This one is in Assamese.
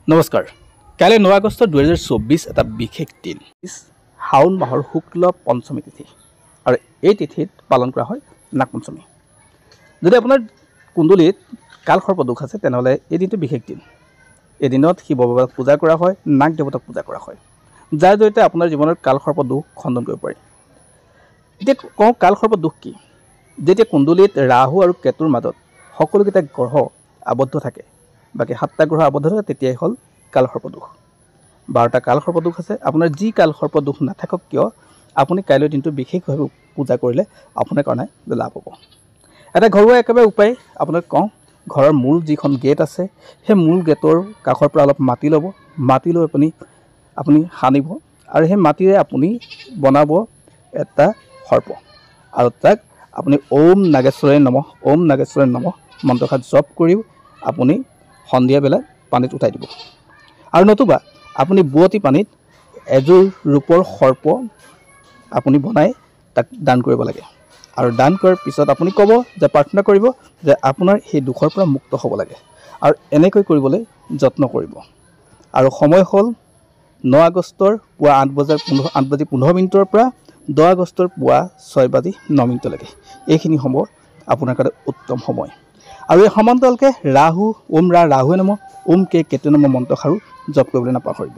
নমস্কাৰ। কাইলৈ 9 আগষ্ট 2024 এটা বিশেষ দিন, শাওণ মাহৰ শুক্ল পঞ্চমী তিথি, আৰু এই তিথিত পালন কৰা হয় নাগপঞ্চমী। যদি আপোনাৰ কুণ্ডলীত কালসৰ্প দোষ আছে তেনেহ'লে এই দিনটো বিশেষ দিন। এই দিনত শিৱ বাবাক পূজা কৰা হয়, নাগ দেৱতাক পূজা কৰা হয়, যাৰ জৰিয়তে আপোনাৰ জীৱনৰ কালসৰ্প দোষ খণ্ডন কৰিব পাৰি। এতিয়া কওঁ কালসৰ্প দোষ কি? যেতিয়া কুণ্ডলীত ৰাহু আৰু কেতুৰ মাজত সকলোকেইটা গ্ৰহ আবদ্ধ থাকে, বাকী 7টা গ্ৰহ আবদ্ধ থাকে, তেতিয়াই হ'ল কালসৰ্প দোষ। 12টা কালসৰ্প দোষ আছে। আপোনাৰ যি কালসৰ্প দোষ নাথাকক কিয়, আপুনি কাইলৈ দিনটো বিশেষভাৱে পূজা কৰিলে আপোনাৰ কাৰণে লাভ হ'ব। এটা ঘৰুৱা একেবাৰে উপায় আপোনাক কওঁ। ঘৰৰ মূল যিখন গেট আছে, সেই মূল গেটৰ কাষৰ পৰা অলপ মাটি ল'ব। মাটি লৈ আপুনি সানিব, আৰু সেই মাটিৰে আপুনি বনাব এটা সৰ্প, আৰু তাক আপুনি ওম নাগেশ্বৰে নমঃ, ওম নাগেশ্বৰে নমঃ মন্ত্ৰষাৰ জপ কৰিও আপুনি সন্ধিয়া বেলা পানীত উঠাই দিব। আৰু নতুবা আপুনি বুৱতী পানীত এযোৰ ৰূপৰ সৰ্প আপুনি বনাই তাক দান কৰিব লাগে। আৰু দান কৰাৰ পিছত আপুনি ক'ব যে প্ৰাৰ্থনা কৰিব যে আপোনাৰ সেই দুখৰ পৰা মুক্ত হ'ব লাগে, আৰু এনেকৈ কৰিবলৈ যত্ন কৰিব। আৰু সময় হ'ল 9 আগষ্টৰ পুৱা 8:15 পৰা 10 আগষ্টৰ পুৱা 6:09 এইখিনি সময় আপোনাৰ কাৰণে উত্তম সময়। আৰু এই সমান্তৰালকৈ ৰাহুৱে নমঃ, ওম কেতুৱে নমঃ মন্ত্ৰষাৰো জপ কৰিবলৈ নাপাহৰিব।